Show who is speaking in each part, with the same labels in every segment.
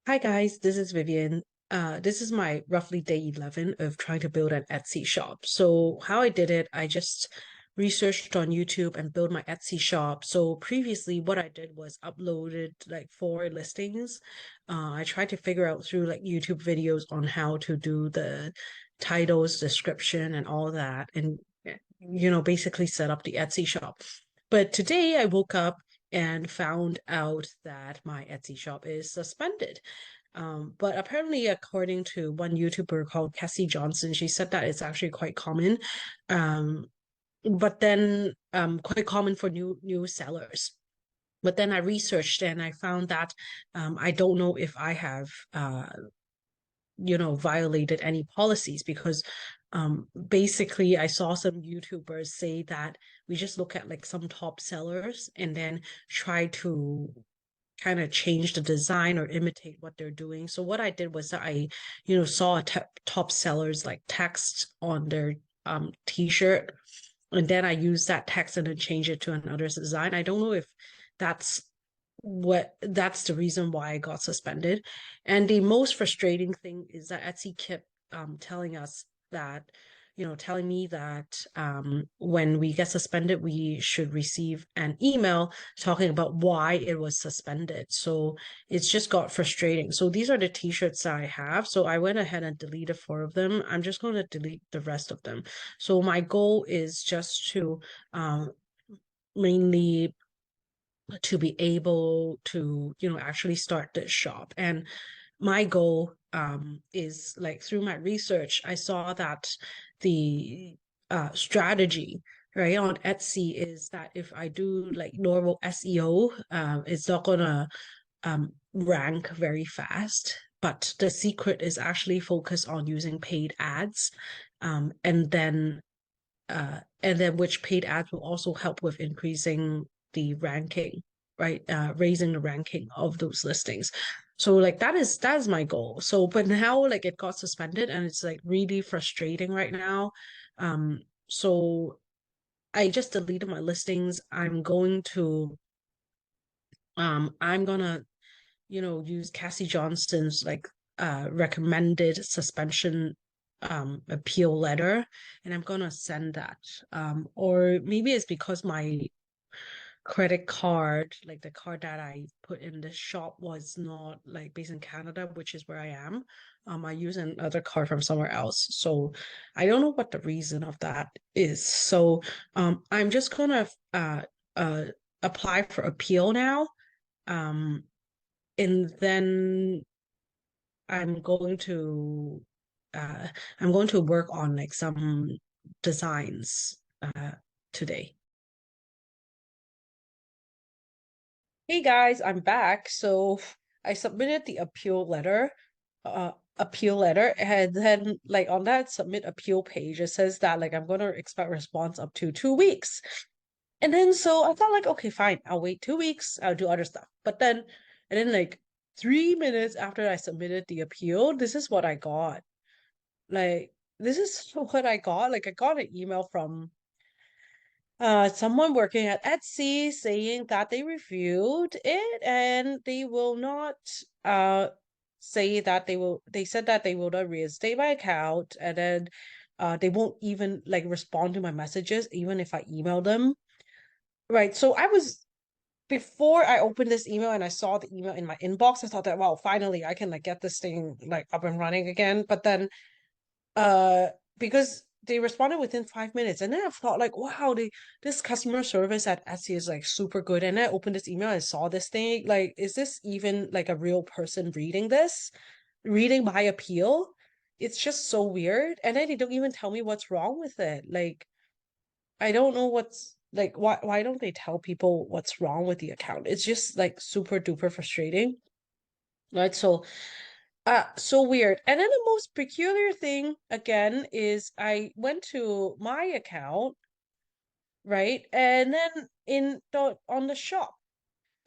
Speaker 1: Hi guys, this is Vivian. This is my roughly day 11 of trying to build an Etsy shop. So how I did it, I just researched on YouTube and built my Etsy shop. So previously what I did was uploaded like four listings. I tried to figure out through like YouTube videos on how to do the titles, description, and all that, and basically set up the Etsy shop. But today I woke up and found out that my Etsy shop is suspended. But apparently, according to one YouTuber called Cassie Johnson, she said that it's actually quite common. Um, but then quite common for new sellers. But then I researched and I found that I don't know if I have violated any policies because basically I saw some YouTubers say that we just look at like some top sellers and then try to kind of change the design or imitate what they're doing. So what I did was that I saw a top sellers like text on their t-shirt, and then I used that text and then change it to another design. I don't know if that's that's the reason why I got suspended. And the most frustrating thing is that Etsy kept telling us that, telling me that when we get suspended, we should receive an email talking about why it was suspended. So it's just got frustrating. So these are the t-shirts that I have. So I went ahead and deleted four of them. I'm just going to delete the rest of them. So my goal is just to mainly to be able to actually start this shop. And my goal is like through my research I saw that the strategy right on Etsy is that if I do like normal SEO, it's not gonna rank very fast, but the secret is actually focus on using paid ads, and then which paid ads will also help with increasing the ranking, right? Raising the ranking of those listings. So like that is my goal. So but now like it got suspended and it's like really frustrating right now. So I just deleted my listings. I'm gonna use Cassie Johnston's like recommended suspension appeal letter, and I'm gonna send that. Or maybe it's because my credit card, like the card that I put in the shop was not like based in Canada, which is where I am. I use another card from somewhere else. So I don't know what the reason of that is. So I'm just gonna uh apply for appeal now. Um and then I'm going to uh I'm going to work on like some designs today. Hey guys, I'm back. So I submitted the appeal letter, and then like on that submit appeal page, it says that like I'm gonna expect response up to 2 weeks. And then so I thought like, okay, fine, I'll wait 2 weeks, I'll do other stuff. And then like 3 minutes after I submitted the appeal, this is what I got. Like, this is what I got. Like I got an email from someone working at Etsy saying that they reviewed it and they will not say that they said that they will not reinstate my account, and then they won't even like respond to my messages even if I email them. Right. So I was before I opened this email and I saw the email in my inbox, I thought that wow, finally I can like get this thing like up and running again. But then uh because they responded within 5 minutes, and then I thought like wow, this customer service at Etsy is like super good. And I opened this email and saw this thing, like is this even like a real person reading my appeal? It's just so weird. And then they don't even tell me what's wrong with it. Like I don't know what's like why don't they tell people what's wrong with the account? It's just like super duper frustrating. Right. So weird. And then the most peculiar thing again is I went to my account, right? And then in the on the shop,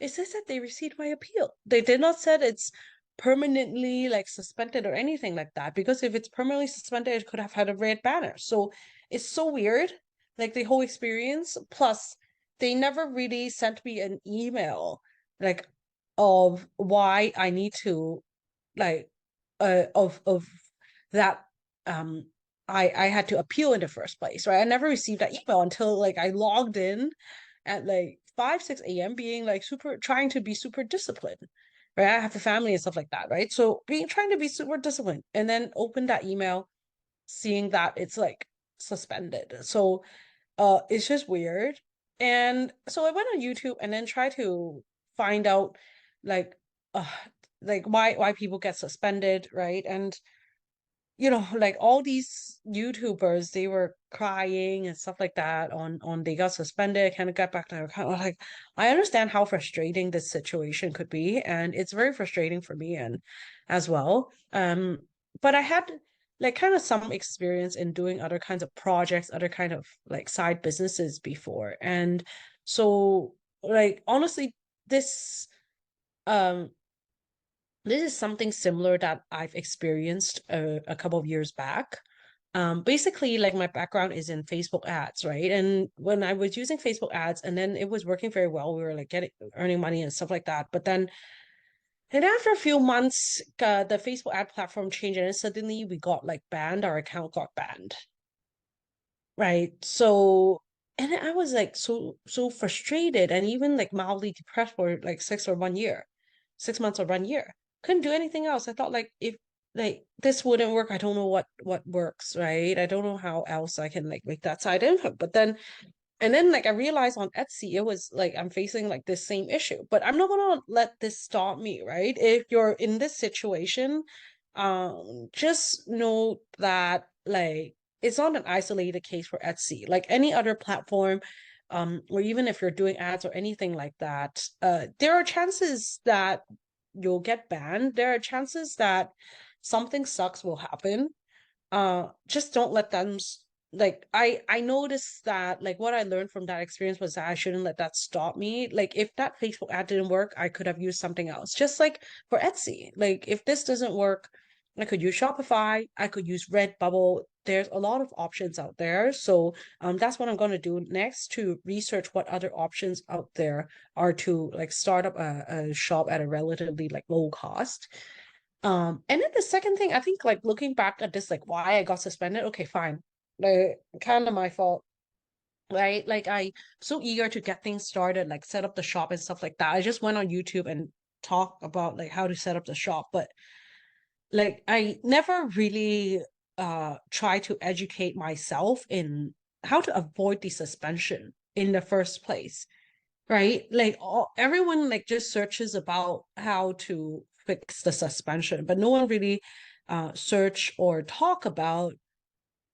Speaker 1: it says that they received my appeal. They did not said it's permanently like suspended or anything like that, because if it's permanently suspended, it could have had a red banner. So it's so weird, like the whole experience. Plus, they never really sent me an email like of why I need to like of that I had to appeal in the first place, right? I never received that email until like I logged in at like 5, 6 a.m. being like super trying to be super disciplined. Right. I have a family and stuff like that, right? So being trying to be super disciplined and then open that email, seeing that it's like suspended. So it's just weird. And so I went on YouTube and then tried to find out like uh like why people get suspended, right? And like all these YouTubers, they were crying and stuff like that on they got suspended, kind of got back to their account. Like, I understand how frustrating this situation could be, and it's very frustrating for me and as well. But I had like kind of some experience in doing other kinds of projects, other kind of like side businesses before. And so like honestly, this um this is something similar that I've experienced a couple of years back. Basically, like my background is in Facebook ads, right? And when I was using Facebook ads, and then it was working very well, we were like getting earning money and stuff like that. But then, and after a few months, the Facebook ad platform changed, and then suddenly we got like banned. Our account got banned, right? So, and I was like so frustrated, and even like mildly depressed for like 1 year, 6 months or 1 year. Couldn't do anything else. I thought like if like this wouldn't work, I don't know what works, right? I don't know how else I can like make that side income. But then and then like I realized on Etsy it was like I'm facing like this same issue. But I'm not gonna let this stop me, right? If you're in this situation, just know that like it's not an isolated case for Etsy. Like any other platform, or even if you're doing ads or anything like that, there are chances that you'll get banned. There are chances that something sucks will happen. Just don't let them like I noticed that like what I learned from that experience was that I shouldn't let that stop me. Like if that Facebook ad didn't work, I could have used something else. Just like for Etsy. Like if this doesn't work, I could use Shopify, I could use Redbubble. There's a lot of options out there. So that's what I'm gonna do next to research what other options out there are to like start up a shop at a relatively like low cost. And then the second thing, I think like looking back at this, like why I got suspended, okay, fine. Like kind of my fault, right? Like I so eager to get things started, like set up the shop and stuff like that. I just went on YouTube and talk about like how to set up the shop, but like I never really try to educate myself in how to avoid the suspension in the first place, right? Like everyone like just searches about how to fix the suspension, but no one really search or talk about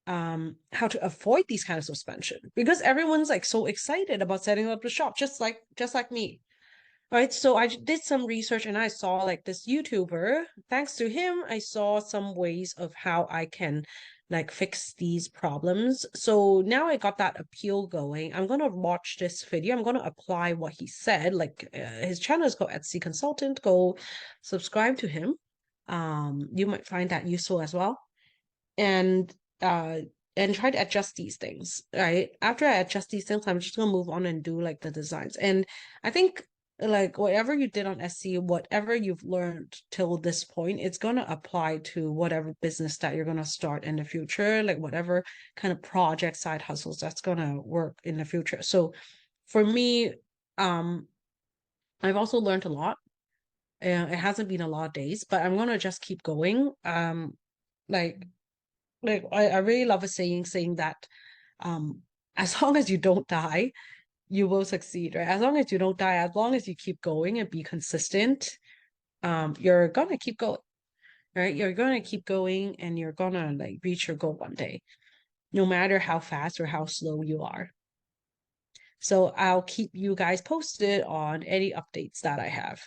Speaker 1: how to avoid these kind of suspension because everyone's like so excited about setting up the shop, just like me. Right, so I did some research and I saw like this YouTuber. Thanks to him, I saw some ways of how I can like fix these problems. So now I got that appeal going. I'm gonna watch this video. I'm gonna apply what he said. Like his channel is called Etsy Consultant. Go subscribe to him. You might find that useful as well. And uh and try to adjust these things, right? After I adjust these things, I'm just gonna move on and do like the designs. And I think like whatever you did on SC, whatever you've learned till this point, it's gonna apply to whatever business that you're gonna start in the future, like whatever kind of project side hustles that's gonna work in the future. So for me, um, I've also learned a lot. It hasn't been a lot of days, but I'm gonna just keep going. Like I really love a saying that um as long as you don't die, you will succeed, right? As long as you don't die, as long as you keep going and be consistent, you're gonna keep going, right? You're gonna keep going and you're gonna like reach your goal one day, no matter how fast or how slow you are. So I'll keep you guys posted on any updates that I have.